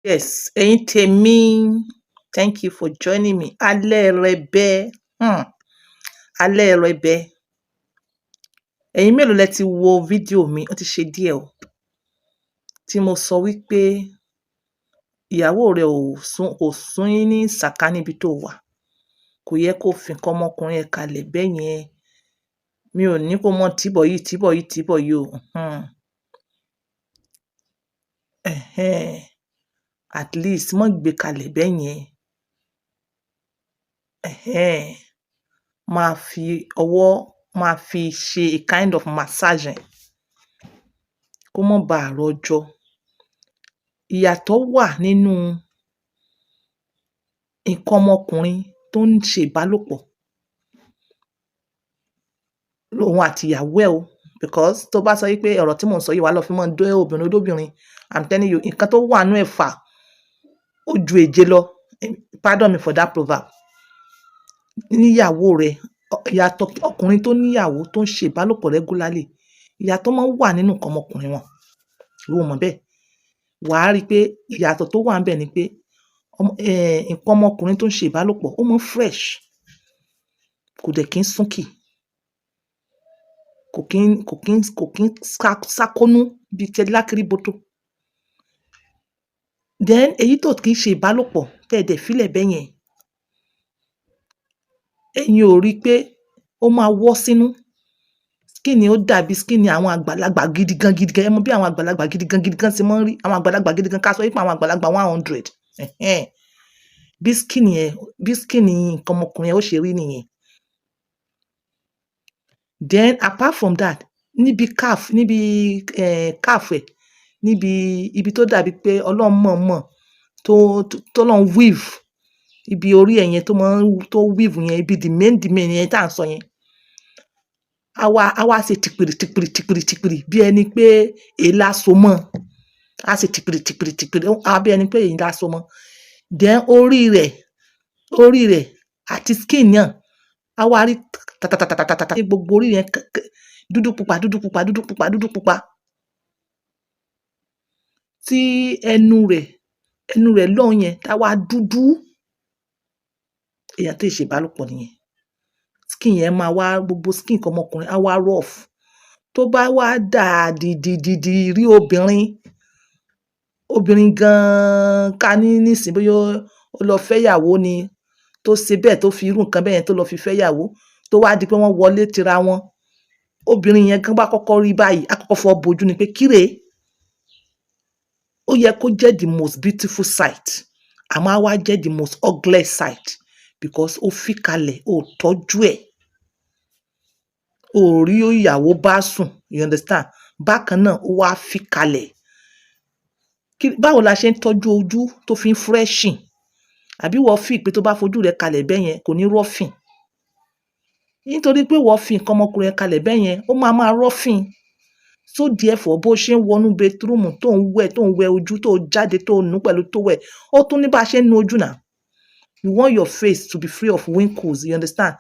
Yes, ẹ̀yin tèmi, thank you for joining me. Alẹ́ rẹ̀bẹ̀, alẹ́ rẹ̀bẹ̀. Ẹ̀yin mélòó lẹ ti wo fídíò mi? Ó ti ṣe díẹ̀ o. Tí mo sọ wípé ìyàwó rẹ̀ kò sún yín ní sàkání níbi tó wà. Kò yẹ kó fi nǹkan ọmọkùnrin ẹ̀ kalẹ̀ bẹ́ẹ̀ yẹn. Mi ò ní kó mọ tíbọ̀ yìí o. At least má gbé kalẹ̀ bẹ́ẹ̀ yẹn. Máa fi ṣe a kind of massage kó má bàa rọjọ. Ìyàtọ̀ wà nínú nǹkan ọmọkùnrin tó ń ṣe ìbálòpọ̀ lòun àti ìyàwó ẹ̀ o. Because tó bá sọ wípé ọ̀rọ̀ tí mò ń sọ yìí wá lọ fi mọ́ dé obìnrin olóbìnrin, I'm telling you, nǹkan tó wà nínú ẹ̀fà ó ju èje lọ. Pardon me for that proverb. Níyàwó rẹ̀, ìyàtọ̀ ọkùnrin tó níyàwó tó ń ṣe ìbálòpọ̀ regularly, ìyàtọ̀ máa ń wà nínú nǹkan ọmọkùnrin wọn. Ìwọ mọ̀ bẹ́ẹ̀. Wà á rí pé ìyàtọ̀ tó wà níbẹ̀ ni pé nǹkan ọmọkùnrin tó ń ṣe ìbálòpọ̀ ó máa ń fresh. Kò dẹ̀ kí ń súnkì. Kò kí ń sákónú bíi ti lákíríbótó. Then èyí tó kì í ṣe ìbálòpọ̀ tẹ́ dẹ̀ fílẹ̀ bẹ́ẹ̀ yẹn. Ẹ̀yin ò rí pé ó máa wọ́ sínú. Skin ó dàbí skin àwọn àgbàlagbà gidi gan. Ẹ mọ̀ bí àwọn àgbàlagbà gidi gan ṣe máa ń rí. Àwọn àgbàlagbà gidi gan ká sọ wípé àwọn àgbàlagbà 100. Bí skin nǹkan ọmọkùnrin yẹn ó ṣe rí nìyẹn. Then apart from that, níbi calf ẹ̀, níbi ibi tó dàbí pé Ọlọ́run mọ̀ọ́mọ̀ tó Ọlọ́run weave, ibi orí ẹ̀ yẹn tó weave yẹn, ibi the main yẹn tá à ń sọ yẹn. A wá ṣe tìpìrì bí ẹni pé èélá so mọ́. A ṣe tìpìrì bí ẹni pé èélá so mọ́. Then orí rẹ̀ àti skin náà a wá rí tàtàtàtàtàtà ní gbogbo orí yẹn dúdú pupa. Tí ẹnu rẹ̀ lọ́hùn yẹn tá wá dúdú. Èèyàn tó ṣe ìbálòpọ̀ nìyẹn. Skin yẹn máa wá, gbogbo skin nǹkan ọmọkùnrin á wá rough. Tó bá wá dà dìdì rí obìnrin gan ká nísìnyí bóyá ó lọ fẹ́yàwó ni tó ṣe bẹ́ẹ̀ tó fi irú nǹkan bẹ́ẹ̀ yẹn tó lọ fi fẹ́yàwó tó wá di pé wọ́n wọlé tira wọn. Obìnrin yẹn gan bá kọ́kọ́ rí báyìí, á kọ́kọ́ fọ́ bojú ni pé kíre. Ó yẹ kó jẹ́ the most beautiful sight. Àmọ́ á wá jẹ́ the most ugly sight because ó fi kalẹ̀, ó tọ́jú ẹ̀. Ó rí ìyàwó bá sùn, you understand? Bákan náà ó wá fi kalẹ̀. Báwo la ṣe ń tọ́jú ojú tó fi ń freshen? Àbí wọ́n fi pé tó bá fojú rẹ̀ kalẹ̀ bẹ́ẹ̀ yẹn kò ní rọ́fìn? Nítorí pé wọ́n fi nǹkan ọmọkùnrin kalẹ̀ bẹ́ẹ̀ yẹn, ó máa rọ́fìn. So therefore bó ṣe ń wọnú bedroom tó ń wẹ ojú, tó jáde tó nù pẹ̀lú towel, ó tún ní bá ṣe ń nu ojú náà. You want your face to be free of wrinkles, you understand?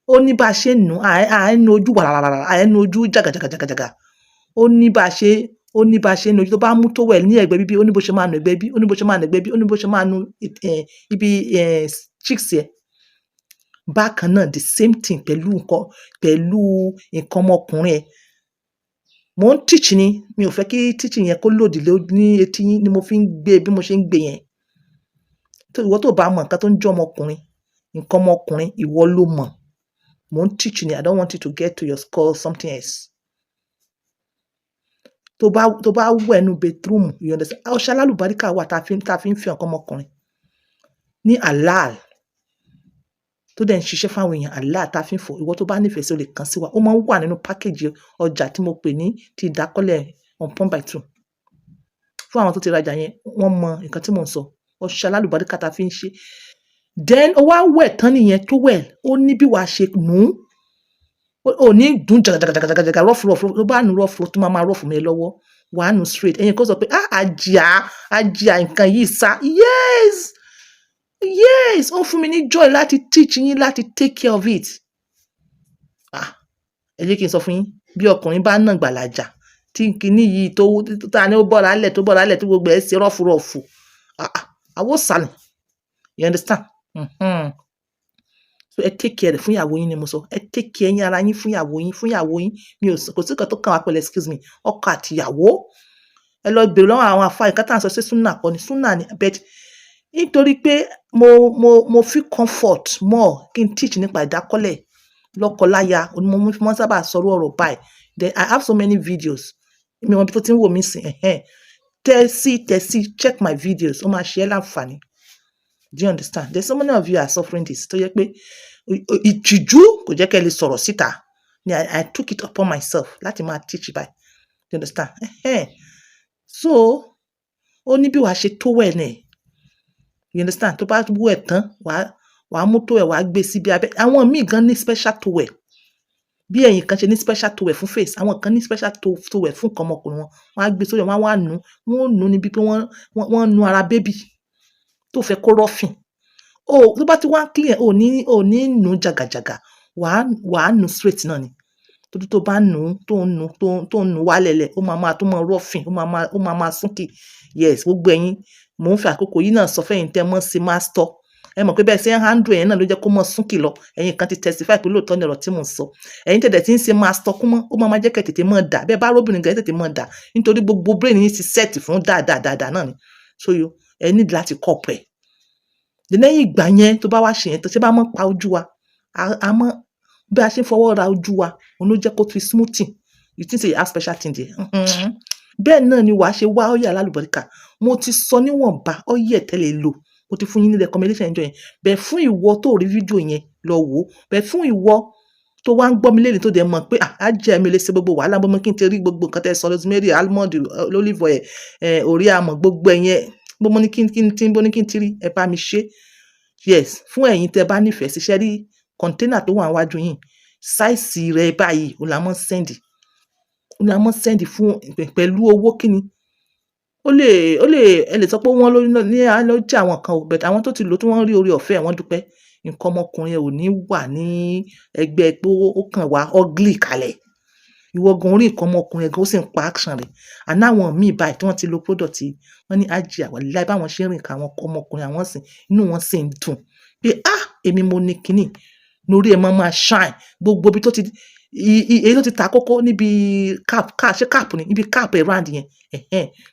Ó ní bá ṣe ń nu, nu ojú wàràràrà, nu ojú jàgàjàgàjàgà. Ó ní bá ṣe ń nu ojú. Tó bá mú towel ní ẹ̀gbẹ́ bíbí, ó ní bó ṣe máa nu ẹ̀gbẹ́ bí, ó ní bó ṣe máa nu ẹ̀gbẹ́ bí, ó ní bó ṣe máa nu ibi cheeks ẹ̀. Bákan náà the same thing pẹ̀lú nǹkan ọmọkùnrin ẹ̀. Mò ń teach ni, mi ò fẹ́ kí teaching yẹn kó lòdì ní etí yín ni mo fi ń gbé bí mo ṣe ń gbé yẹn. Ìwọ tó bá mọ nǹkan tó ń jẹ́ ọmọkùnrin, nǹkan ọmọkùnrin, ìwọ ló mọ̀. Mò ń teach ni, I don't want you to get to your skull something else. Tó bá wẹ̀ nínú bedroom, you understand? Ọṣẹ alálùbáríkà wà tá fi ń fi nǹkan ọmọkùnrin ní halal. Tó dẹ̀ ń ṣiṣẹ́ fún àwọn èèyàn halal tá fi ń fọ̀. Ìwọ tó bá nífẹ̀ẹ́ sí o lè kàn sí wa. Ó máa ń wà nínú package ọjà tí mo pè ní ti ìdákọ́lẹ̀ on pump by 2. Fún àwọn tó ti rajà yẹn, wọ́n mọ nǹkan tí mò ń sọ. Ọṣẹ alálùbáríkà tá fi ń ṣe. Then ó wá wẹ̀ tán nìyẹn towel. Ó ní bí wàá ṣe nù. Ó ní dùn jàgàjàgàjàgà rough. Tó bá nu rough tó máa rough mi lọ́wọ́. Wàá nu straight. Ẹ̀yin kò sọ pé àjíà nǹkan yìí sá. Yes, ó fún mi ní joy láti teach yín láti take care of it. Ẹ jẹ́ kí n sọ fún yín, bí ọkùnrin bá nà gbàlàjà tí kinní yìí ta ni ó bọ́ra lẹ̀ tí gbogbo ẹ̀ ṣe rọ́furọ̀fù. àwòsàn ni, you understand? So ẹ take care rẹ̀ fún ìyàwó yín ni mo sọ, ẹ take care yín ara yín fún ìyàwó yín, mi ò kò sí nǹkan tó kàn wá pẹ̀lú excuse me, ọkọ àti ìyàwó. Ẹ lọ bèrè lọ́wọ́ àwọn àfáà nǹkan tá à ń sọ ṣé súnà kọ́ ni, súnà ni, but nítorí pé mo feel comfort more kí n teach nípa ìdákọ́lẹ̀ lọ́kọ-láya, mo máa ń sábà sọrú ọ̀rọ̀ báyìí. Then I have so many videos, mi ò mọ ibi tó ti ń wò mí sìn, tẹ́sí check my videos, ó máa ṣe ẹ́ láǹfààní. Do you understand? There's so many of you are suffering this tó yẹ pé ìtìjú kò jẹ́ kẹ́ lè sọ̀rọ̀ síta. I took it upon myself láti máa teach báyìí. Do you understand? So ó ní bí wàá ṣe tówẹ̀ náà. You understand? Tó bá wú ẹ̀ tán, wàá mú tówẹ̀ wàá gbé síbi abẹ́. Àwọn míì gan ní special towel. Bí ẹ̀yin kan ṣe ní special towel fún face, àwọn kan ní special towel fún nǹkan ọmọkùnrin wọn. Wọ́n á gbé sórí wọn, wọ́n á nù. Wọ́n nù níbi pé wọ́n nù ara bébì tó fẹ́ kó rọ́fìn. Tó bá ti wá clear, ò ní nù jàgàjàgà. Wàá nù straight náà ni. Torí tó bá nù tó ń nù wálẹ̀lẹ̀, ó máa tó máa rọ́fìn, ó máa súnkì. Yes, gbogbo ẹ̀yin, mò ń fi àkókò yìí náà sọ fẹ́yìn tẹ́ mọ́ sí master. Ẹ mọ̀ pé bẹ́ẹ̀ ṣe ń handle ẹ̀yin náà ló jẹ́ kó mọ́ súnkì lọ. Ẹ̀yin kan ti testify pé lóòótọ́ ni ọ̀rọ̀ tí mò ń sọ. Ẹ̀yin tẹ̀dẹ̀ tí ń ṣe master kú mọ́, ó máa jẹ́ kẹ́ tètè mọ́ dà. Bẹ́ẹ̀ bá róbìnrin gan, ẹ tètè mọ́ dà. Nítorí gbogbo brain yín ti set fún dáadáa náà ni. So ẹ need láti cope ẹ̀. Lẹ́yìn ìgbà yẹn tó bá wá ṣe yẹn tó ṣe bá mọ́ pa ojú wa, bí a ṣe ń fọwọ́ ra ojú wa, òun ló jẹ́ kó fi smoothing. You think say you have special thing there. Bẹ́ẹ̀ náà ni wàá ṣe wá ọ́yẹ̀ alálùbọ́ríkà. Mo ti sọ níwọ̀nba ọ́yẹ̀ tẹ́lẹ̀ lò. Mo ti fún yín ní recommendation ẹjọ́ yẹn. Bẹ́ẹ̀ fún ìwọ tó rí fídíò yẹn lọ wò. Bẹ́ẹ̀ fún ìwọ tó wá ń gbọ́ mi lẹ́yìn tó dẹ̀ mọ̀ pé á jẹ́ mi lè ṣe gbogbo wàhálà bọ́ mọ́ kí n ti rí gbogbo nǹkan tẹ́ sọ rosemary, almond, olive oil, orí àmọ̀ gbogbo ẹ̀yẹn. Bó ní kí n ti rí ẹ bá mi ṣe. Yes, fún ẹ̀yin tẹ́ bá nífẹ̀ẹ́ sí ṣẹ́ rí container tó wà níwájú yín. Size rẹ̀ báyìí ó la mọ́ send fún pẹ̀lú owó kíni. Ẹ lè sọ pé wọ́n ló jẹ́ àwọn kan, but àwọn tó ti lò tí wọ́n rí orí ọ̀fẹ́ wọ́n dúpẹ́. Nǹkan ọmọkùnrin ò ní wà ní ẹgbẹ́ pé ó kàn wá ugly kalẹ̀. Ìwọ gan orí nǹkan ọmọkùnrin gan ó sì ń pa action rẹ̀. Àná àwọn míì báyìí tí wọ́n ti lo product yìí, wọ́n ní ájì àwọn láì báwọn ṣe ń rìn ká àwọn ọmọkùnrin àwọn sìn, inú wọn sì ń dùn. Pé èmi mo ní kíní. Lórí ẹ̀ máa shine. Gbogbo ibi tó ti èyí tó ti ta kókó níbi ṣé cap ni, níbi cap round yẹn.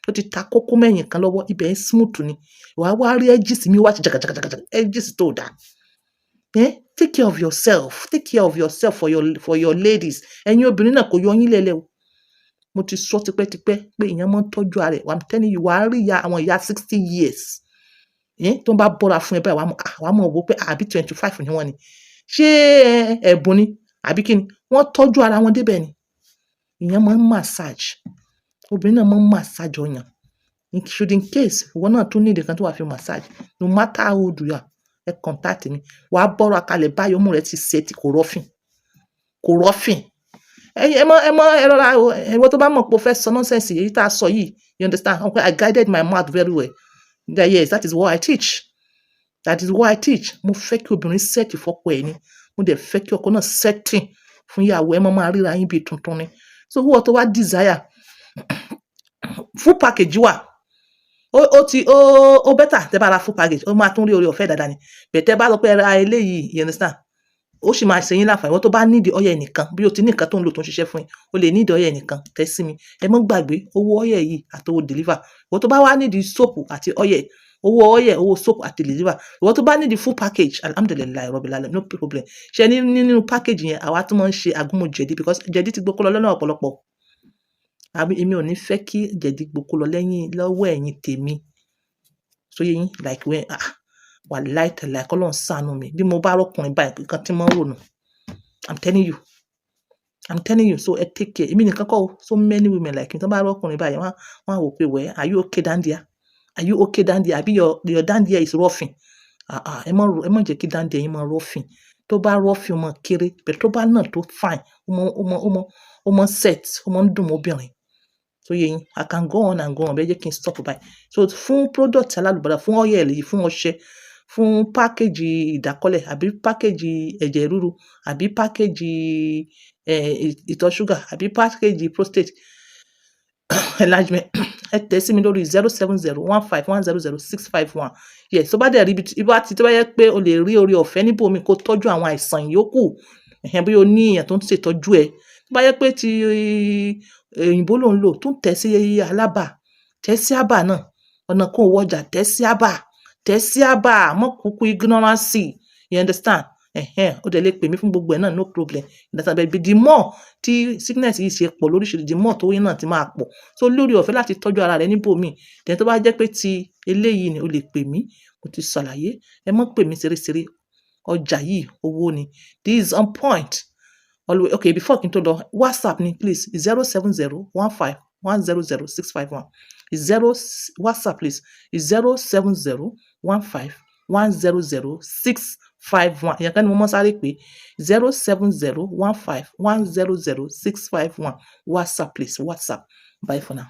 Tó ti ta kókó mẹ́yìn kan lọ́wọ́, ibẹ̀ ń smooth ni. Wàá wá rí edges mi wá ṣe jàgàjàgàjàgà, edges tó dà. Take care of yourself. Take care of yourself for your ladies. Ẹ̀yin obìnrin náà kò yọ yín lẹ́lẹ̀ o. Mo ti sọ tipẹ́tipẹ́ pé èèyàn máa ń tọ́jú ara ẹ̀. I'm telling you, wàá rí àwọn ìyá 60 years. Tó ń bá bọ́ra fún ẹ báyìí, wàá mọ̀ wò pé àbí 25 ni wọ́n ni. Ṣé ẹ̀bùn ni àbí kí ni? Wọ́n tọ́jú ara wọn débẹ̀ ni. Èèyàn máa ń massage. Obìnrin náà máa ń massage ọyàn. In case ìwọ náà tún need nǹkan tó wà fi massage. No matter how old you are, ẹ contact mi. Wàá bọ́ra kalẹ̀ báyìí, ọmú rẹ ti set kò rọ́fìn. Ẹ rọra o. Ìwọ tó bá mọ̀ pé o fẹ́ sọ nonsense èyí tá a sọ yìí, you understand? I guided my mouth very well. Yes, that is what I teach. Mo fẹ́ kí obìnrin set fọ́kọ ẹ̀ ni. Mo dẹ̀ fẹ́ kí ọkọ náà setting fún ìyàwó ẹ máa ríra yín bí tuntun ni. So who tó wá desire full package wà. Ó better tẹ́ bá ra full package. Ó máa tún rí orí ọ̀fẹ́ dáadáa ni. But tẹ́ bá lọ pé ẹ ra eléyìí, you understand? Ó sì máa ṣe yín láǹfààní. Ìwọ tó bá need oil nìkan, bí o ti ní nǹkan tó ń lò tó ń ṣiṣẹ́ fún yín, o lè need oil nìkan, tẹ́ sí mi. Ẹ má gbàgbé owó oil yìí àti owó deliver. Ìwọ tó bá wá need soap àti oil, owó soap àti deliver. Ìwọ tó bá need full package, alhamdulillah rabbil alamin, no problem. Ṣé nínú package yẹn àwa tún máa ń ṣe àgúnmu jẹ̀dí because jẹ̀dí ti gboko lọ lọ́nà ọ̀pọ̀lọpọ̀. Èmi ò ní fẹ́ kí jẹ̀dí gboko lọ lọ́wọ́ ẹ̀yin tèmi. So yín like when wàláì tàláì k'Ọlọ́run ṣàánú mi. Bí mo bá rọ́kùnrin báyìí nǹkan tí mo ń rò nù. I'm telling you. So take care. Èmi nìkan kọ́ o. So many women like me tó bá rọ́kùnrin báyìí wọ́n á wò pé well, are you okay dandia? Àbí your dandia is roughing? Ẹ má jẹ́ kí dandia yín máa roughing. Tó bá roughing ó máa kéré. But tó bá náà tó fine, ó máa set, ó máa ń dùn mọ́bìnrin. So yẹn, I can go on and go on. Bẹ́ẹ̀ jẹ́ kí n stop báyìí. So fún product alálùbọ́dà, fún oil yìí, fún ọṣẹ, fún package ìdákọ́lẹ̀, àbí package ẹ̀jẹ̀ ríru, àbí package ìtọ̀ ṣúgà, àbí package prostate enlargement, ẹ tẹ̀ sí mi lórí 07015100651. Yes, tó bá dẹ̀ rí tó bá yẹ pé o lè rí oore ọ̀fẹ́ níbòmíì kó tọ́jú àwọn àìsàn yòókù, bóyá o ní èèyàn tó ń ṣètọ́jú ẹ. Tó bá yẹ pé ti òyìnbó lò ń lò, tún tẹ̀ sí Alábà, tẹ̀ sí Abà náà. Ọ̀nà kan ò wọjà, tẹ̀ sí Abà, tẹ̀ sí Abà, mọ́ kúkú ignorance. You understand? O dẹ̀ lè pè mí fún gbogbo ẹ̀ náà, no problem. You understand? But the more tí sickness yìí ṣe pọ̀ lóríṣiríṣi, the more tówó náà ti máa pọ̀. So lórí ọ̀fẹ́ láti tọ́jú ara rẹ níbòmíì. Then tó bá jẹ́ pé ti eléyìí ni o lè pè mí, mo ti ṣàlàyé. Ẹ má pè mí ṣeréṣeré. Ọjà yìí owó ni. This is on point. Always, okay, before kí n tó lọ, WhatsApp ni please 07015100651. WhatsApp please is 07015100651. Ìyẹn kan ni mo mọ́ sáré pé 07015100651. WhatsApp please, WhatsApp. Bye for now.